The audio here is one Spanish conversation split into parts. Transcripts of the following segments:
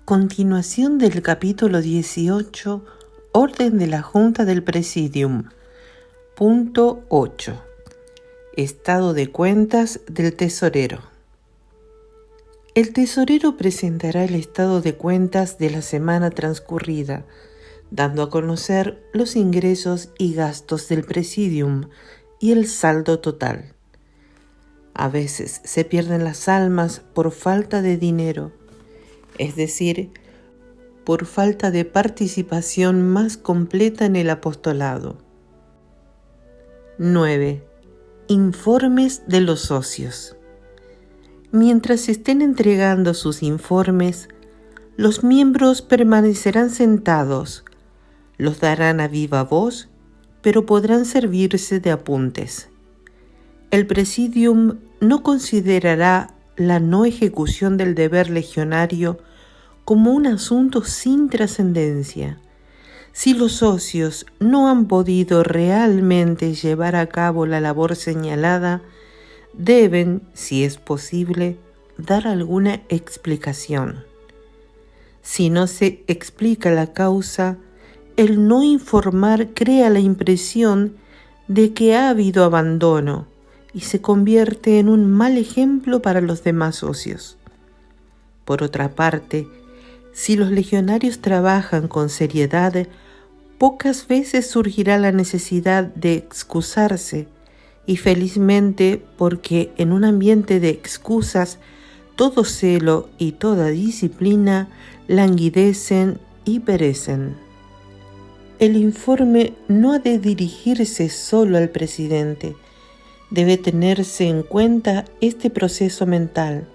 Continuación del capítulo 18, Orden de la Junta del Presidium. Punto 8. Estado de cuentas del tesorero. El tesorero presentará el estado de cuentas de la semana transcurrida, dando a conocer los ingresos y gastos del Presidium y el saldo total. A veces se pierden las almas por falta de dinero, es decir, por falta de participación más completa en el apostolado. 9. Informes de los socios. Mientras estén entregando sus informes, los miembros permanecerán sentados, los darán a viva voz, pero podrán servirse de apuntes. El Presidium no considerará la no ejecución del deber legionario como un asunto sin trascendencia. Si los socios no han podido realmente llevar a cabo la labor señalada, deben, si es posible, dar alguna explicación. Si no se explica la causa, el no informar crea la impresión de que ha habido abandono y se convierte en un mal ejemplo para los demás socios. Por otra parte, si los legionarios trabajan con seriedad, pocas veces surgirá la necesidad de excusarse, y felizmente porque en un ambiente de excusas, todo celo y toda disciplina languidecen y perecen. El informe no ha de dirigirse solo al presidente. Debe tenerse en cuenta este proceso mental.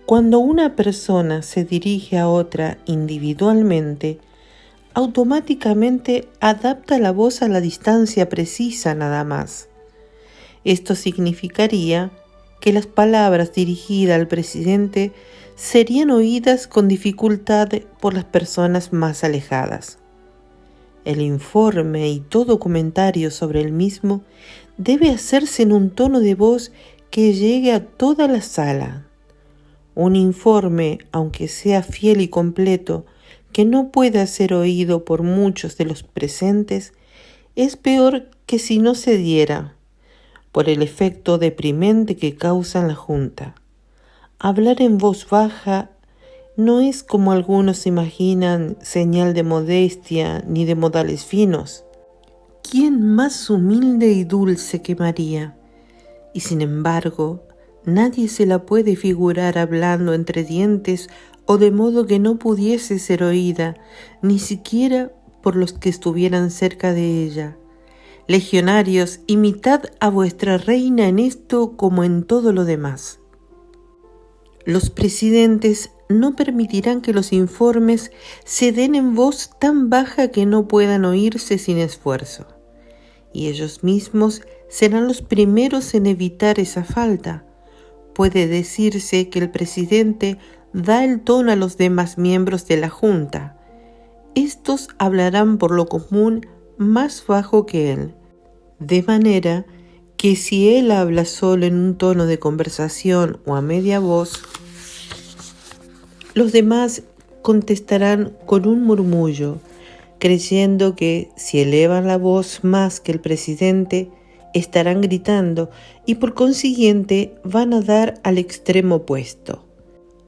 Cuando una persona se dirige a otra individualmente, automáticamente adapta la voz a la distancia precisa nada más. Esto significaría que las palabras dirigidas al presidente serían oídas con dificultad por las personas más alejadas. El informe y todo comentario sobre el mismo debe hacerse en un tono de voz que llegue a toda la sala. Un informe, aunque sea fiel y completo, que no pueda ser oído por muchos de los presentes, es peor que si no se diera, por el efecto deprimente que causa en la Junta. Hablar en voz baja no es, como algunos imaginan, señal de modestia ni de modales finos. ¿Quién más humilde y dulce que María? Y sin embargo, nadie se la puede figurar hablando entre dientes o de modo que no pudiese ser oída, ni siquiera por los que estuvieran cerca de ella. Legionarios, imitad a vuestra reina en esto como en todo lo demás. Los presidentes no permitirán que los informes se den en voz tan baja que no puedan oírse sin esfuerzo. Y ellos mismos serán los primeros en evitar esa falta. Puede decirse que el presidente da el tono a los demás miembros de la Junta. Estos hablarán por lo común más bajo que él, de manera que si él habla solo en un tono de conversación o a media voz, los demás contestarán con un murmullo, creyendo que si elevan la voz más que el presidente, estarán gritando y por consiguiente van a dar al extremo opuesto.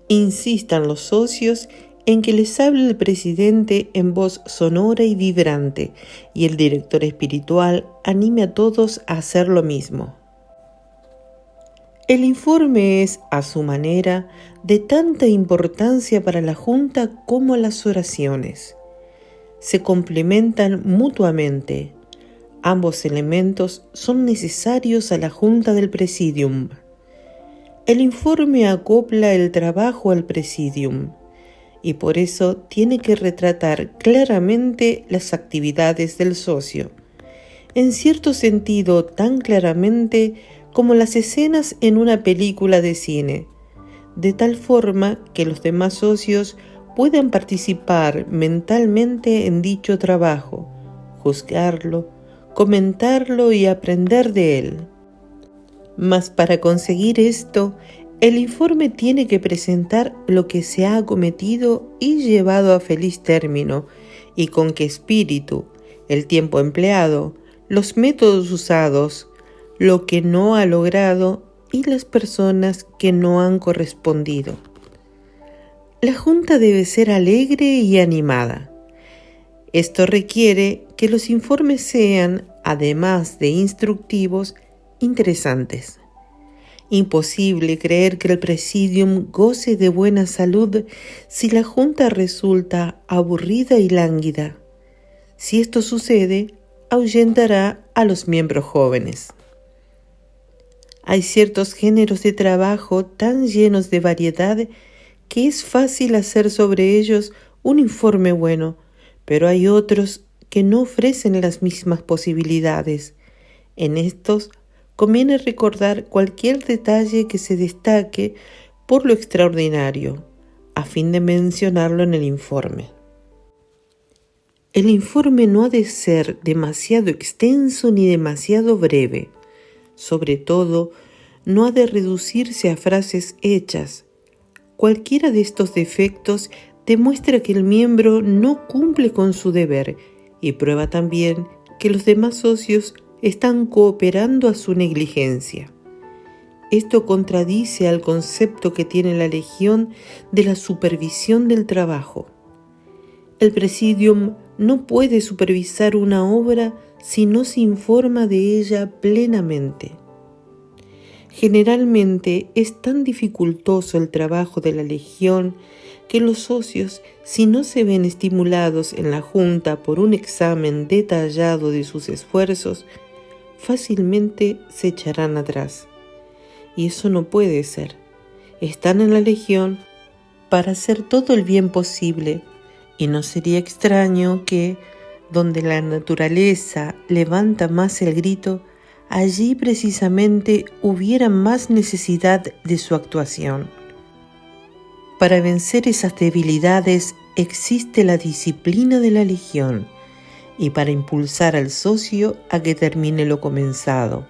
Insistan los socios en que les hable el presidente en voz sonora y vibrante, y el director espiritual anime a todos a hacer lo mismo. El informe es, a su manera, de tanta importancia para la Junta como las oraciones. Se complementan mutuamente. Ambos elementos son necesarios a la Junta del Presidium. El informe acopla el trabajo al Presidium y por eso tiene que retratar claramente las actividades del socio, en cierto sentido tan claramente como las escenas en una película de cine, de tal forma que los demás socios puedan participar mentalmente en dicho trabajo, juzgarlo, comentarlo y aprender de él. Mas para conseguir esto El informe tiene que presentar lo que se ha acometido y llevado a feliz término, y con qué espíritu, el tiempo empleado, los métodos usados, lo que no ha logrado y las personas que no han correspondido. La junta debe ser alegre y animada. Esto requiere que los informes sean, además de instructivos, interesantes. Imposible creer que el Presidium goce de buena salud si la junta resulta aburrida y lánguida. Si esto sucede, ahuyentará a los miembros jóvenes. Hay ciertos géneros de trabajo tan llenos de variedad que es fácil hacer sobre ellos un informe bueno, pero hay otros que no ofrecen las mismas posibilidades. En estos conviene recordar cualquier detalle que se destaque por lo extraordinario, a fin de mencionarlo en el informe. El informe no ha de ser demasiado extenso ni demasiado breve. Sobre todo, no ha de reducirse a frases hechas. Cualquiera de estos defectos demuestra que el miembro no cumple con su deber y prueba también que los demás socios están cooperando a su negligencia. Esto contradice al concepto que tiene la Legión de la supervisión del trabajo. El Presidium no puede supervisar una obra si no se informa de ella plenamente. Generalmente es tan dificultoso el trabajo de la Legión que los socios, si no se ven estimulados en la Junta por un examen detallado de sus esfuerzos, fácilmente se echarán atrás. Y eso no puede ser. Están en la Legión para hacer todo el bien posible, y no sería extraño que, donde la naturaleza levanta más el grito, allí precisamente hubiera más necesidad de su actuación. Para vencer esas debilidades existe la disciplina de la Legión, y para impulsar al socio a que termine lo comenzado.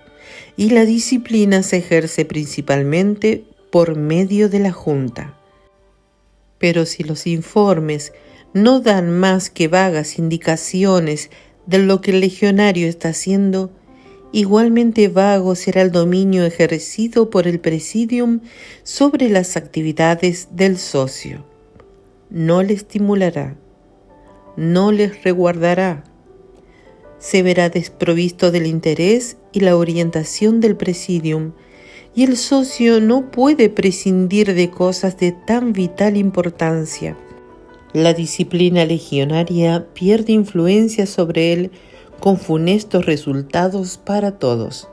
Y la disciplina se ejerce principalmente por medio de la Junta. Pero si los informes no dan más que vagas indicaciones de lo que el legionario está haciendo, igualmente vago será el dominio ejercido por el Presidium sobre las actividades del socio. No le estimulará, no les reguardará. Se verá desprovisto del interés y la orientación del Presidium, y el socio no puede prescindir de cosas de tan vital importancia. La disciplina legionaria pierde influencia sobre él con funestos resultados para todos.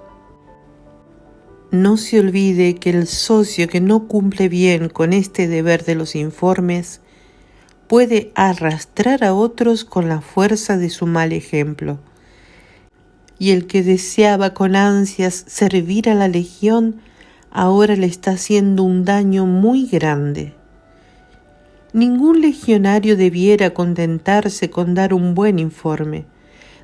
No se olvide que el socio que no cumple bien con este deber de los informes puede arrastrar a otros con la fuerza de su mal ejemplo. Y el que deseaba con ansias servir a la Legión, ahora le está haciendo un daño muy grande. Ningún legionario debiera contentarse con dar un buen informe.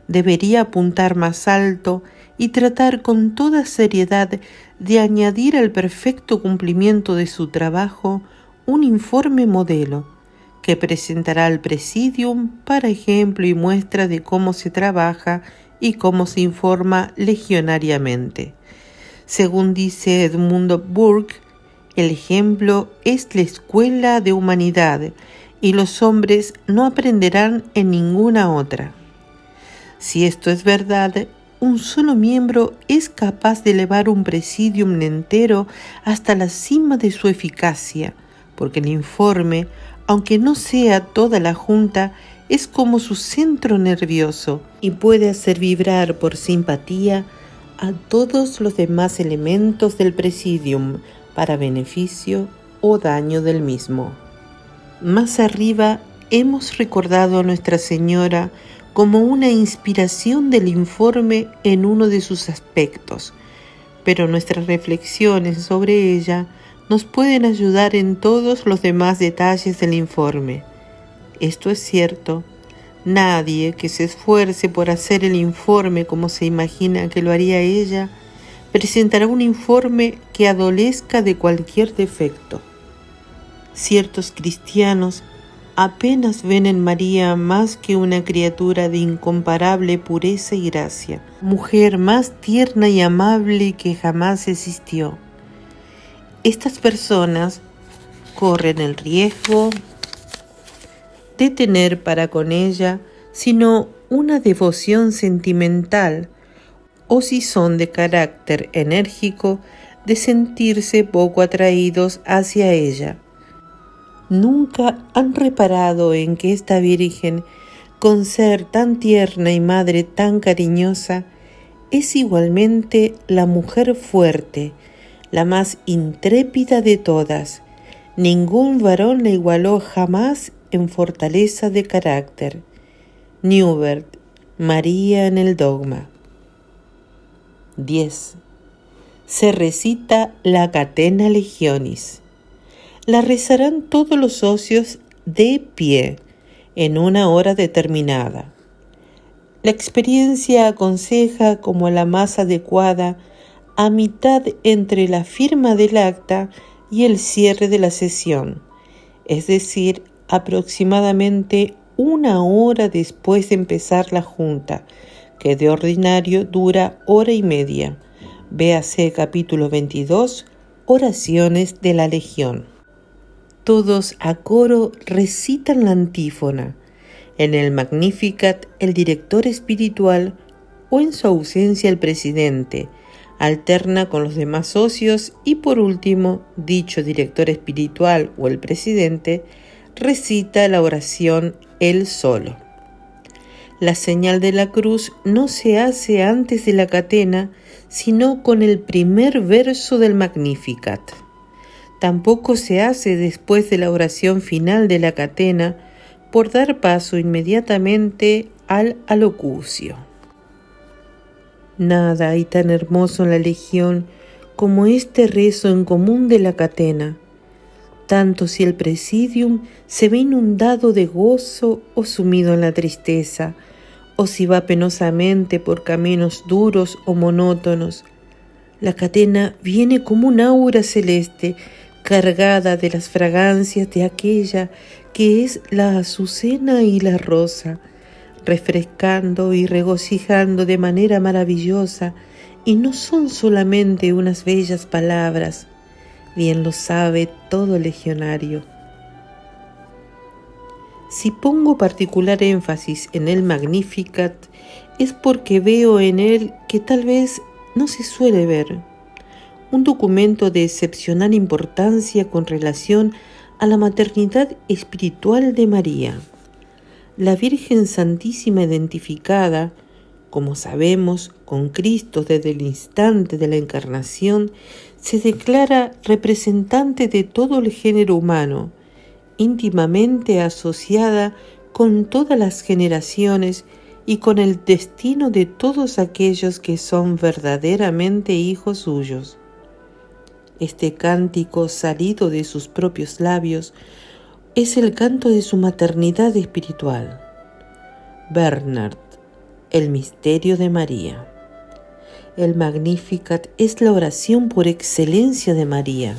Debería apuntar más alto y tratar con toda seriedad de añadir al perfecto cumplimiento de su trabajo un informe modelo que presentará al Presidium para ejemplo y muestra de cómo se trabaja y cómo se informa legionariamente. Según dice Edmund Burke, el ejemplo es la escuela de humanidad y los hombres no aprenderán en ninguna otra. Si esto es verdad, un solo miembro es capaz de elevar un presidium entero hasta la cima de su eficacia, porque el informe, aunque no sea toda la junta, es como su centro nervioso y puede hacer vibrar por simpatía a todos los demás elementos del presidium para beneficio o daño del mismo. Más arriba hemos recordado a Nuestra Señora como una inspiración del informe en uno de sus aspectos, pero nuestras reflexiones sobre ella nos pueden ayudar en todos los demás detalles del informe. Esto es cierto, nadie que se esfuerce por hacer el informe como se imagina que lo haría ella, presentará un informe que adolezca de cualquier defecto. Ciertos cristianos apenas ven en María más que una criatura de incomparable pureza y gracia, mujer más tierna y amable que jamás existió. Estas personas corren el riesgo de tener para con ella sino una devoción sentimental, o si son de carácter enérgico, de sentirse poco atraídos hacia ella. Nunca han reparado en que esta Virgen, con ser tan tierna y madre tan cariñosa, es igualmente la mujer fuerte, la más intrépida de todas. Ningún varón la igualó jamás en fortaleza de carácter. Newbert, María en el dogma. 10. Se recita la Catena Legionis. La rezarán todos los socios de pie, en una hora determinada. La experiencia aconseja como la más adecuada a mitad entre la firma del acta y el cierre de la sesión, es decir, aproximadamente una hora después de empezar la junta, que de ordinario dura hora y media. Véase capítulo 22, Oraciones de la Legión. Todos a coro recitan la antífona. En el Magnificat, el director espiritual, o en su ausencia el presidente, alterna con los demás socios y por último, dicho director espiritual o el presidente, recita la oración él solo. La señal de la cruz no se hace antes de la catena, sino con el primer verso del Magnificat. Tampoco se hace después de la oración final de la catena, por dar paso inmediatamente al alocucio. Nada hay tan hermoso en la Legión como este rezo en común de la catena, tanto si el presidium se ve inundado de gozo o sumido en la tristeza, o si va penosamente por caminos duros o monótonos. La catena viene como un aura celeste, cargada de las fragancias de aquella que es la azucena y la rosa, refrescando y regocijando de manera maravillosa, y no son solamente unas bellas palabras, bien lo sabe todo legionario. Si pongo particular énfasis en el Magnificat, es porque veo en él que tal vez no se suele ver, un documento de excepcional importancia con relación a la maternidad espiritual de María. La Virgen Santísima identificada, como sabemos, con Cristo desde el instante de la encarnación, se declara representante de todo el género humano, íntimamente asociada con todas las generaciones y con el destino de todos aquellos que son verdaderamente hijos suyos. Este cántico salido de sus propios labios es el canto de su maternidad espiritual. Bernard, el misterio de María. El Magnificat es la oración por excelencia de María.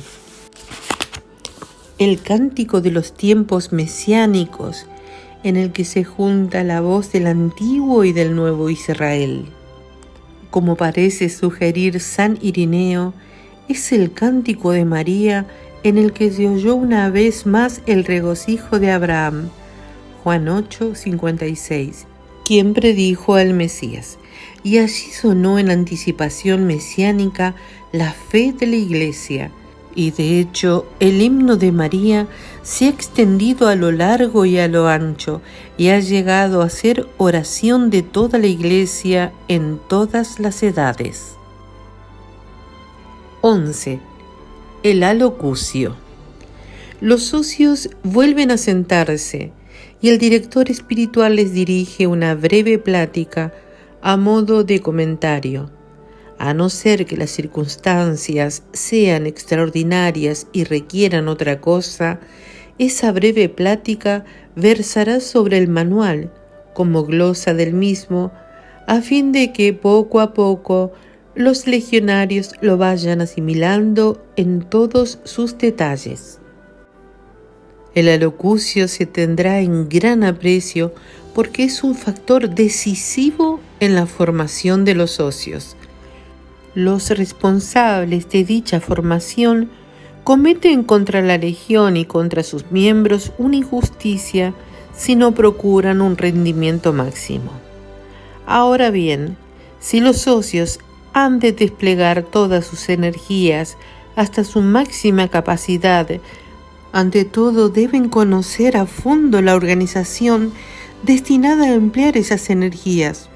El cántico de los tiempos mesiánicos, en el que se junta la voz del antiguo y del nuevo Israel. Como parece sugerir San Irineo, es el cántico de María en el que se oyó una vez más el regocijo de Abraham, Juan 8:56, quien predijo al Mesías, y allí sonó en anticipación mesiánica la fe de la Iglesia, y de hecho el himno de María se ha extendido a lo largo y a lo ancho, y ha llegado a ser oración de toda la Iglesia en todas las edades. 11. El alocucio. Los socios vuelven a sentarse y el director espiritual les dirige una breve plática a modo de comentario. A no ser que las circunstancias sean extraordinarias y requieran otra cosa, esa breve plática versará sobre el manual, como glosa del mismo, a fin de que poco a poco los legionarios lo vayan asimilando en todos sus detalles. El alocucio se tendrá en gran aprecio porque es un factor decisivo en la formación de los socios. Los responsables de dicha formación cometen contra la legión y contra sus miembros una injusticia si no procuran un rendimiento máximo. Ahora bien, si los socios han de desplegar todas sus energías hasta su máxima capacidad, ante todo deben conocer a fondo la organización destinada a emplear esas energías.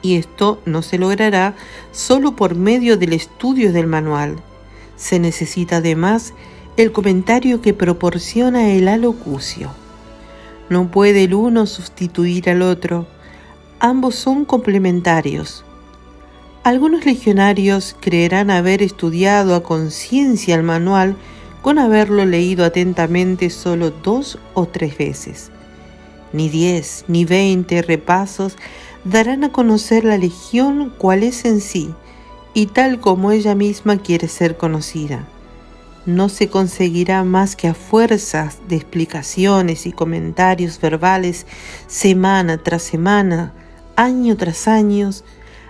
Y esto no se logrará solo por medio del estudio del manual. Se necesita además el comentario que proporciona el alocucio. No puede el uno sustituir al otro. Ambos son complementarios. Algunos legionarios creerán haber estudiado a conciencia el manual con haberlo leído atentamente solo 2 o 3 veces. Ni 10 ni 20 repasos darán a conocer la legión cual es en sí y tal como ella misma quiere ser conocida. No se conseguirá más que a fuerzas de explicaciones y comentarios verbales semana tras semana, año tras año,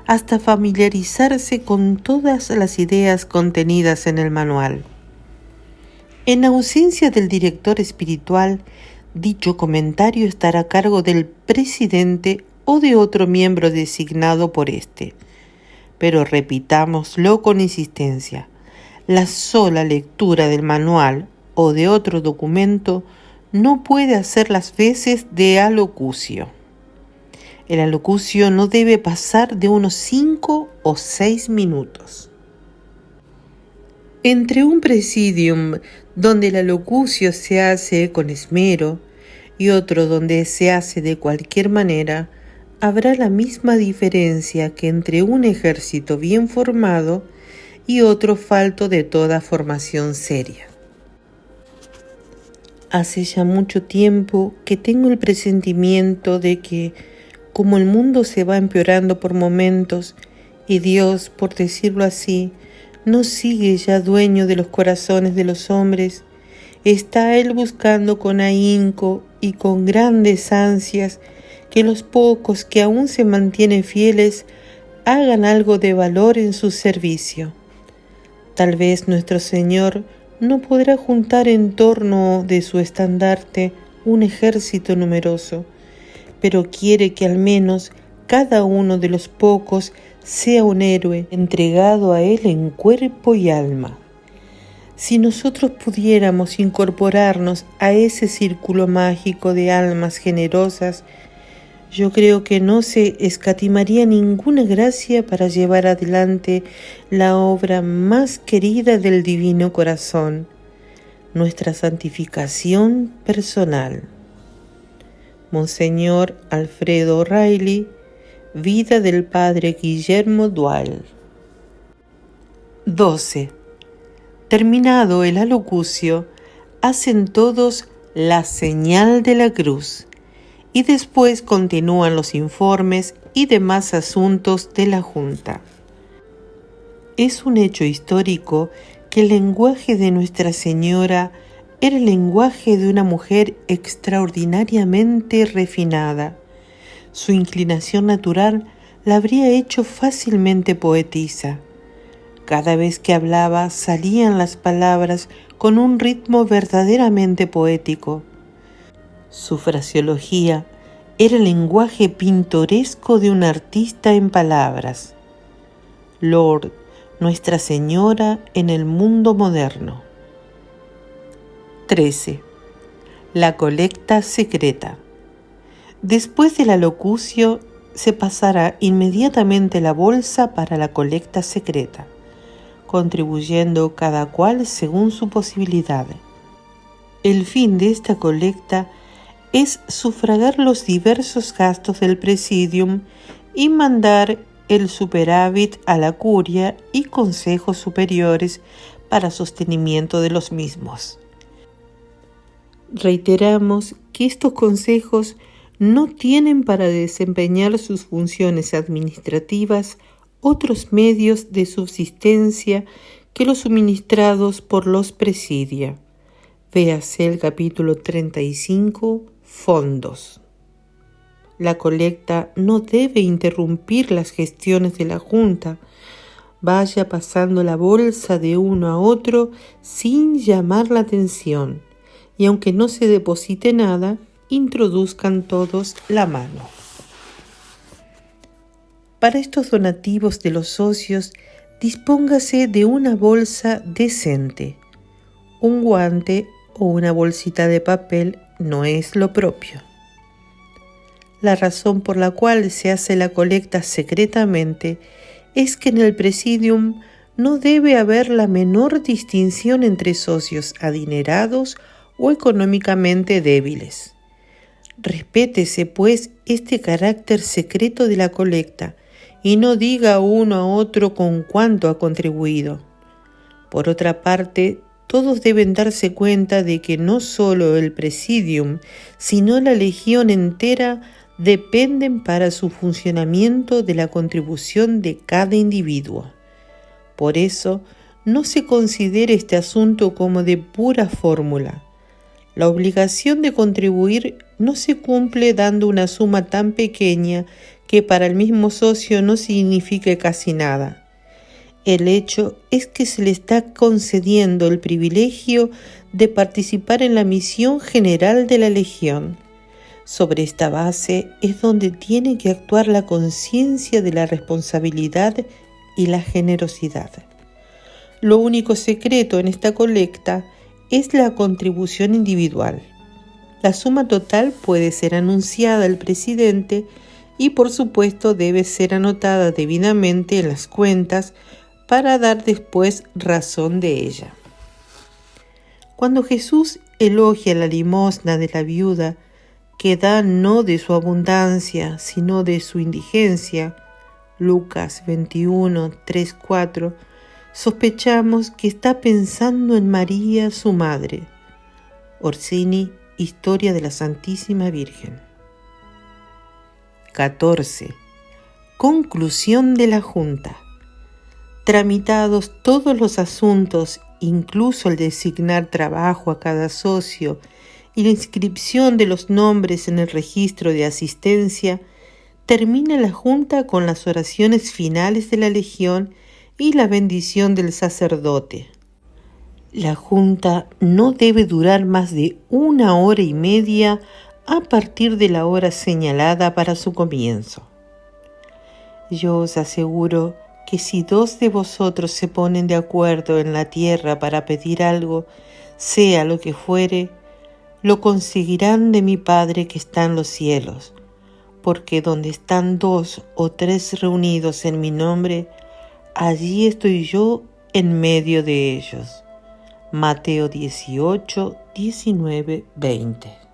hasta familiarizarse con todas las ideas contenidas en el manual. En ausencia del director espiritual, dicho comentario estará a cargo del presidente o de otro miembro designado por éste. Pero repitámoslo con insistencia, la sola lectura del manual o de otro documento no puede hacer las veces de alocucio. El alocucio no debe pasar de unos 5 o 6 minutos. Entre un presidium donde el alocucio se hace con esmero y otro donde se hace de cualquier manera, habrá la misma diferencia que entre un ejército bien formado y otro falto de toda formación seria. Hace ya mucho tiempo que tengo el presentimiento de que, como el mundo se va empeorando por momentos y Dios, por decirlo así, no sigue ya dueño de los corazones de los hombres, está Él buscando con ahínco y con grandes ansias que los pocos que aún se mantienen fieles hagan algo de valor en su servicio. Tal vez nuestro Señor no podrá juntar en torno de su estandarte un ejército numeroso, pero quiere que al menos cada uno de los pocos sea un héroe entregado a Él en cuerpo y alma. Si nosotros pudiéramos incorporarnos a ese círculo mágico de almas generosas, yo creo que no se escatimaría ninguna gracia para llevar adelante la obra más querida del Divino Corazón, nuestra santificación personal. Monseñor Alfredo O'Reilly, Vida del Padre Guillermo Dual. 12. Terminado el alocucio, hacen todos la señal de la cruz y después continúan los informes y demás asuntos de la Junta. Es un hecho histórico que el lenguaje de Nuestra Señora era el lenguaje de una mujer extraordinariamente refinada. Su inclinación natural la habría hecho fácilmente poetisa. Cada vez que hablaba salían las palabras con un ritmo verdaderamente poético. Su fraseología era el lenguaje pintoresco de un artista en palabras. Lord, Nuestra Señora en el mundo moderno. 13. La colecta secreta. Después del alocucio se pasará inmediatamente la bolsa para la colecta secreta, contribuyendo cada cual según su posibilidad. El fin de esta colecta es sufragar los diversos gastos del presidium y mandar el superávit a la curia y consejos superiores para sostenimiento de los mismos. Reiteramos que estos consejos no tienen para desempeñar sus funciones administrativas otros medios de subsistencia que los suministrados por los presidia. Véase el capítulo 35, Fondos. La colecta no debe interrumpir las gestiones de la Junta. Vaya pasando la bolsa de uno a otro sin llamar la atención, y aunque no se deposite nada, introduzcan todos la mano. Para estos donativos de los socios, dispóngase de una bolsa decente. Un guante o una bolsita de papel no es lo propio. La razón por la cual se hace la colecta secretamente es que en el Presidium no debe haber la menor distinción entre socios adinerados o económicamente débiles. Respétese, pues, este carácter secreto de la colecta y no diga uno a otro con cuánto ha contribuido. Por otra parte, todos deben darse cuenta de que no solo el Presidium, sino la Legión entera dependen para su funcionamiento de la contribución de cada individuo. Por eso, no se considere este asunto como de pura fórmula. La obligación de contribuir no se cumple dando una suma tan pequeña que para el mismo socio no signifique casi nada. El hecho es que se le está concediendo el privilegio de participar en la misión general de la Legión. Sobre esta base es donde tiene que actuar la conciencia de la responsabilidad y la generosidad. Lo único secreto en esta colecta es la contribución individual. La suma total puede ser anunciada al presidente y por supuesto debe ser anotada debidamente en las cuentas para dar después razón de ella. Cuando Jesús elogia la limosna de la viuda, que da no de su abundancia, sino de su indigencia, Lucas 21, 3, 4, sospechamos que está pensando en María, su madre. Orsini, Historia de la Santísima Virgen. 14. Conclusión de la Junta. Tramitados todos los asuntos, incluso el designar trabajo a cada socio y la inscripción de los nombres en el registro de asistencia, termina la Junta con las oraciones finales de la Legión y la bendición del sacerdote. La Junta no debe durar más de 1 hora y media a partir de la hora señalada para su comienzo. Yo os aseguro que si 2 de vosotros se ponen de acuerdo en la tierra para pedir algo, sea lo que fuere, lo conseguirán de mi Padre que está en los cielos, porque donde están 2 o 3 reunidos en mi nombre, allí estoy yo en medio de ellos. Mateo 18, 19, 20.